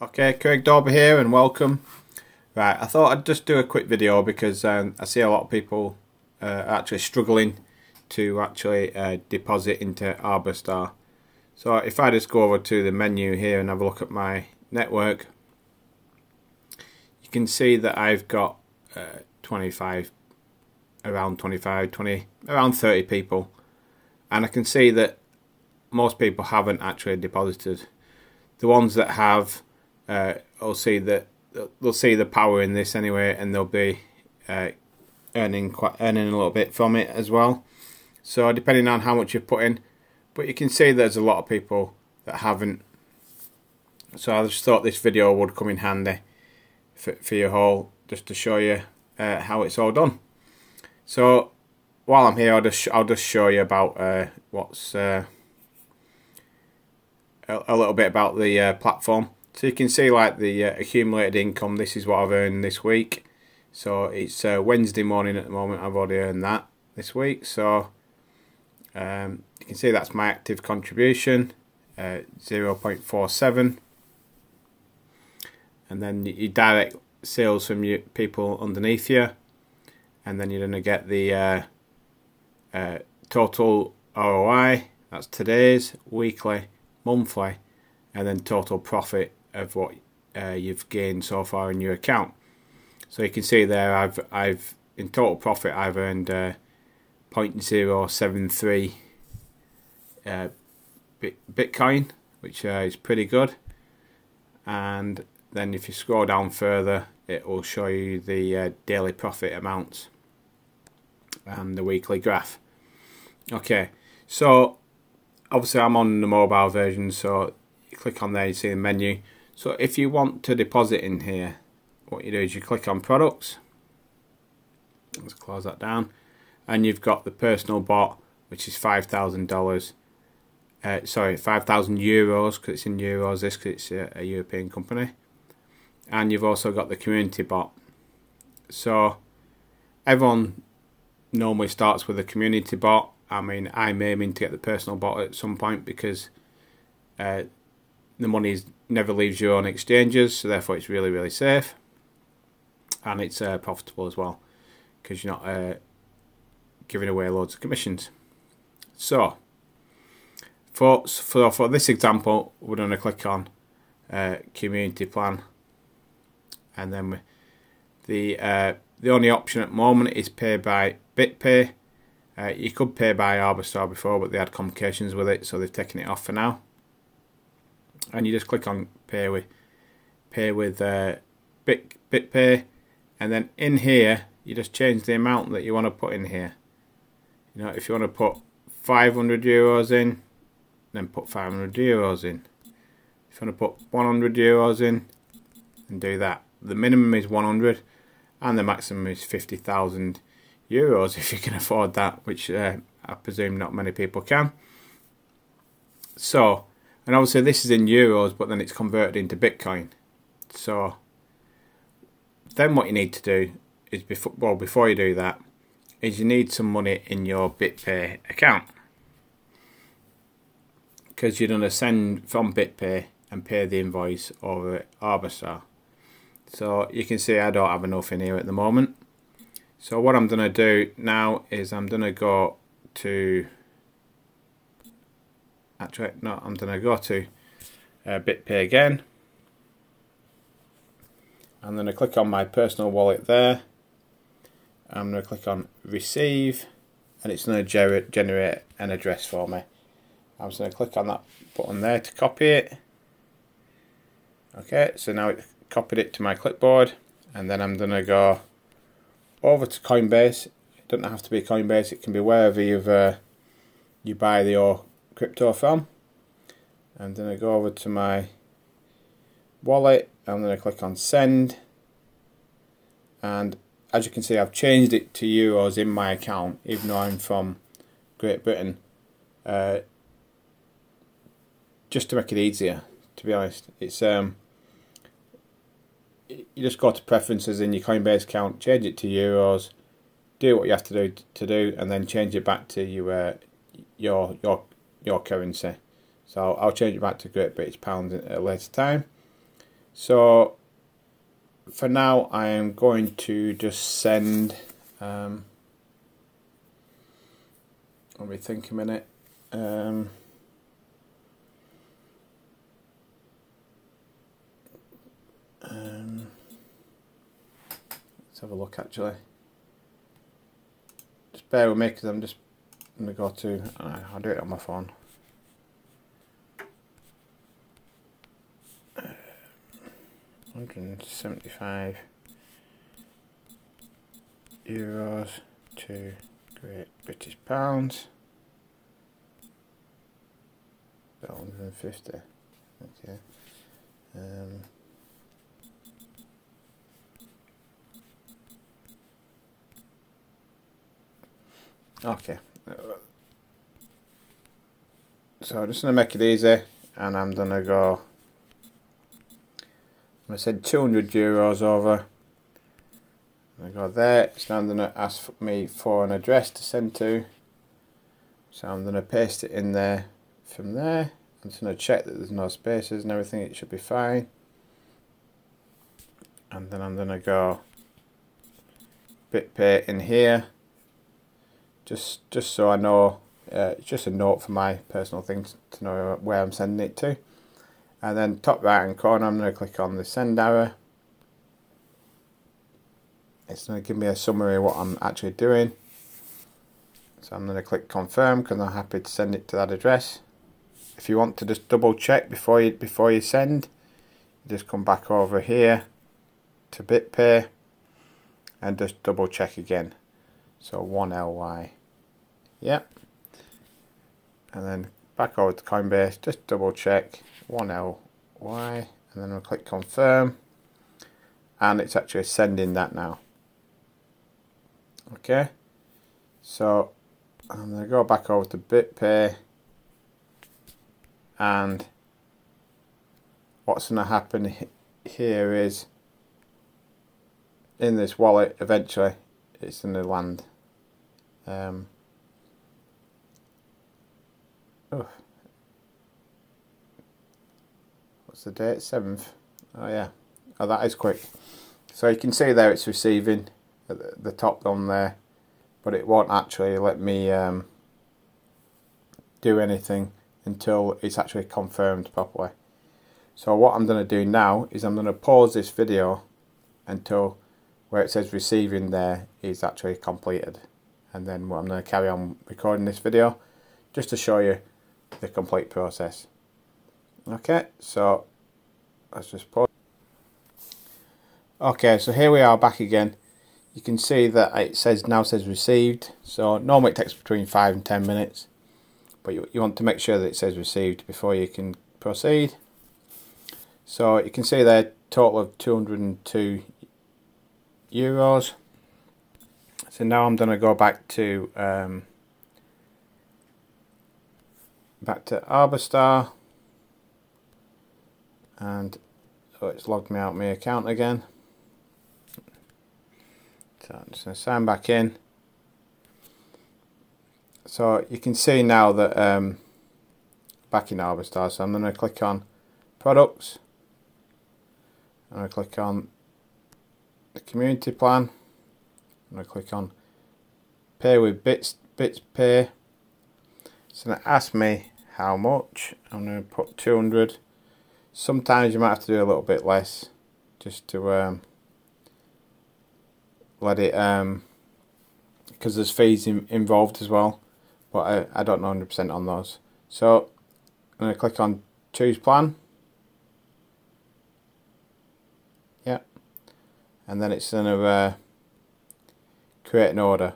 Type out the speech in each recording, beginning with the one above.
Okay, Craig Dauber here and welcome. Right, I thought I'd just do a quick video because I see a lot of people actually struggling to deposit into ARBISTAR. So if I just go over to the menu here and have a look at my network, you can see that I've got around 30 people, and I can see that most people haven't actually deposited. The ones that have, will see that they'll see the power in this anyway, and they'll be earning a little bit from it as well. So depending on how much you put in, but you can see there's a lot of people that haven't. So I just thought this video would come in handy for you all, just to show you how it's all done. So while I'm here, I'll just show you about what's a little bit about the platform. So you can see like the accumulated income. This is what I've earned this week. So it's Wednesday morning at the moment. I've already earned that this week. So you can see that's my active contribution, 0.47, and then you direct sales from people underneath you, and then you're going to get the total ROI. That's today's, weekly, monthly, and then total profit of what you've gained so far in your account. So you can see there I've in total profit I've earned 0.073 Bitcoin, which is pretty good. And then if you scroll down further, it will show you the daily profit amounts and the weekly graph. Okay, so obviously I'm on the mobile version, so you click on there, you see the menu. So if you want to deposit in here, what you do is you click on products. Let's close that down, and you've got the personal bot, which is $5,000. Sorry, 5,000 euros, because it's in euros. This, because it's a European company. And you've also got the community bot. So everyone normally starts with a community bot. I mean, I'm aiming to get the personal bot at some point, because the money never leaves your own exchanges, so therefore it's really, really safe, and it's profitable as well, because you're not giving away loads of commissions. So for this example, we're going to click on community plan, and then the only option at the moment is pay by Bitpay. You could pay by Arbistar before, but they had complications with it, so they've taken it off for now. And you just click on pay with Bitpay, and then in here you just change the amount that you want to put in here. You know, if you want to put 500 euros in, then put 500 euros in. If you want to put 100 euros in, then do that. The minimum is 100, and the maximum is 50,000 euros if you can afford that, which I presume not many people can. So, and obviously this is in euros, but then it's converted into Bitcoin. So then what you need to do is, before you do that, is you need some money in your Bitpay account, because you're going to send from Bitpay and pay the invoice over at Arbistar. So you can see I don't have enough in here at the moment. So what I'm going to do now is I'm going to go to, actually no, I'm going to go to Bitpay again. I'm going to click on my personal wallet there. I'm going to click on receive, and it's going to generate an address for me. I'm just going to click on that button there to copy it. Okay, so now it copied it to my clipboard, and then I'm going to go over to Coinbase. It doesn't have to be Coinbase, it can be wherever you buy your crypto from. I'm going to go over to my wallet. I'm going to click on send, and as you can see, I've changed it to euros in my account, even though I'm from Great Britain, just to make it easier. To be honest, it's you just go to preferences in your Coinbase account, change it to euros, do what you have to do, and then change it back to your currency. So I'll change it back to Great British pounds at a later time. So for now I am going to just send, let me think a minute. Let's have a look actually. Just bear with me because I'm just going to go to, I'll do it on my phone. €175 to Great British Pounds. 150. Okay. Okay. So I'm just going to make it easy, and I'm going to go. I said €200 over. I go there. It's now going to ask me for an address to send to. So I'm going to paste it in there from there. I'm just going to check that there's no spaces and everything. It should be fine. And then I'm going to go Bitpay in here. Just so I know. It's just a note for my personal things to know where I'm sending it to. And then top right hand corner, I'm going to click on the send arrow. It's going to give me a summary of what I'm actually doing. So I'm going to click confirm because I'm happy to send it to that address. If you want to just double check before you send, you just come back over here to Bitpay and just double check again. So 1LY. Yep. And then back over to Coinbase, just double check 1LY, and then I'll click confirm, and it's actually sending that now. Okay, so I'm going to go back over to Bitpay, and what's going to happen here is in this wallet eventually it's going to land. What's the date? 7th. Oh yeah. Oh, that is quick. So you can see there it's receiving at the top on there, but it won't actually let me do anything until it's actually confirmed properly. So what I'm going to do now is I'm going to pause this video until where it says receiving there is actually completed, and then I'm going to carry on recording this video just to show you the complete process. Okay, so let's just pause. Okay, so here we are back again. You can see that it now says received. So normally it takes between 5 and 10 minutes, but you want to make sure that it says received before you can proceed. So you can see there total of €202. So now I'm going to go back to Arbistar, and so it's logged me out of my account again. So I'm just going to sign back in. So you can see now that back in Arbistar, so I'm going to click on products. I'm going to click on the community plan. I'm going to click on pay with Bitpay. It's going to ask me how much. I'm going to put 200. Sometimes you might have to do a little bit less just to let it, because there's fees involved as well, but I don't know 100% on those. So I'm going to click on choose plan. Yep. And then it's going to create an order.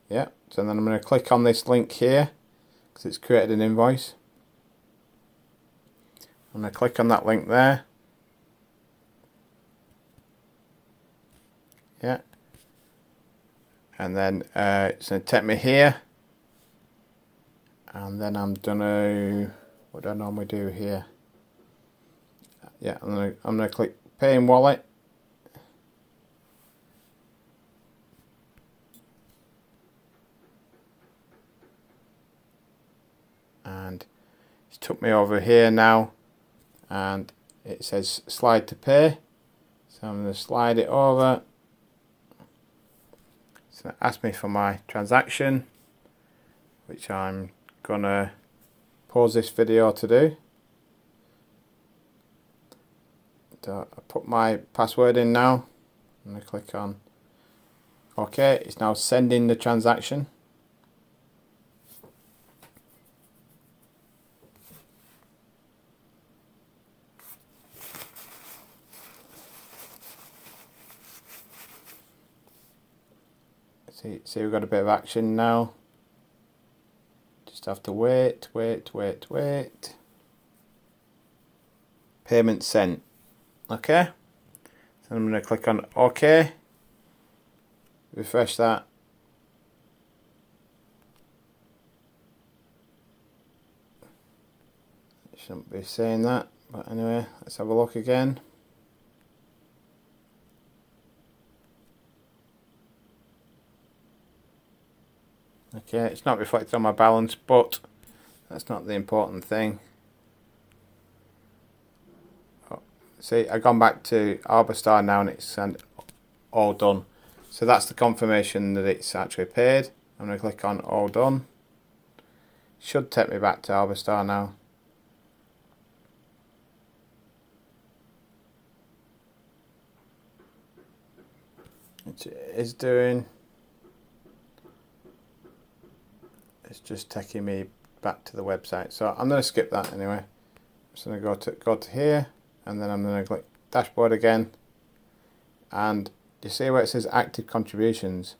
Yep. So then I'm going to click on this link here because it's created an invoice. I'm going to click on that link there. Yeah. And then it's going to take me here. And then I'm going to, what do I normally do here? Yeah, I'm going to click pay in wallet. And it's took me over here now, and it says slide to pay, so I'm going to slide it over. So it asks me for my transaction, which I'm going to pause this video to do. So I put my password in now. I'm going to click on OK. It's now sending the transaction. See, we've got a bit of action now. Just have to wait. Payment sent. Okay. So I'm going to click on OK. Refresh that. It shouldn't be saying that, but anyway, let's have a look again. Okay, it's not reflected on my balance, but that's not the important thing. Oh, see, I've gone back to ARBISTAR now and it's all done. So that's the confirmation that it's actually paid. I'm going to click on all done. Should take me back to ARBISTAR now. Which it is doing. It's just taking me back to the website, so I'm going to skip that anyway. I'm just going to go to here, and then I'm going to click dashboard again, and you see where it says active contributions.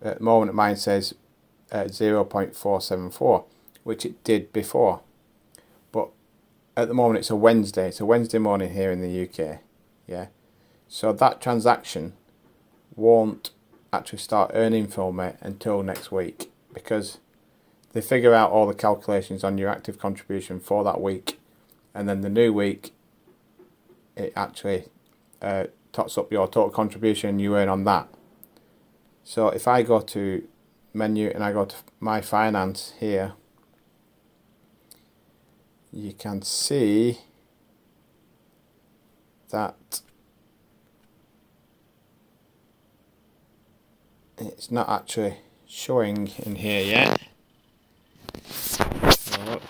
At the moment mine says 0.474, which it did before, but at the moment it's a Wednesday. It's a Wednesday morning here in the UK. Yeah, so that transaction won't actually start earning for me until next week, because they figure out all the calculations on your active contribution for that week, and then the new week it actually tots up your total contribution you earn on that. So if I go to menu and I go to my finance here, you can see that it's not actually showing in here yet. Look.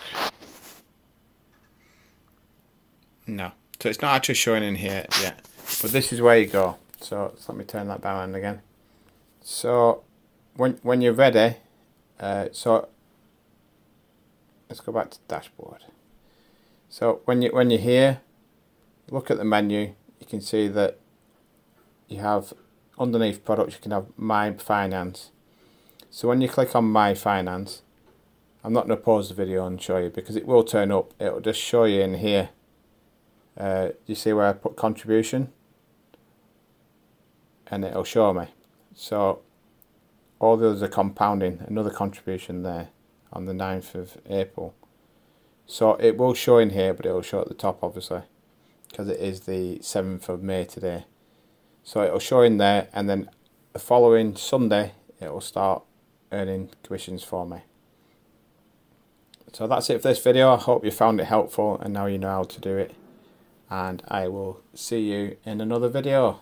No, so it's not actually showing in here yet, but this is where you go. So let me turn that down again. So when you're ready, so let's go back to the dashboard. So when you're here, look at the menu. You can see that you have underneath products. You can have My Finance. So when you click on My Finance, I'm not going to pause the video and show you because it will turn up. It'll just show you in here. You see where I put contribution, and it'll show me. So all the others are compounding. Another contribution there on the 9th of April. So it will show in here, but it will show at the top obviously because it is the 7th of May today. So it will show in there, and then the following Sunday it will start earning commissions for me. So that's it for this video. I hope you found it helpful and now you know how to do it, and I will see you in another video.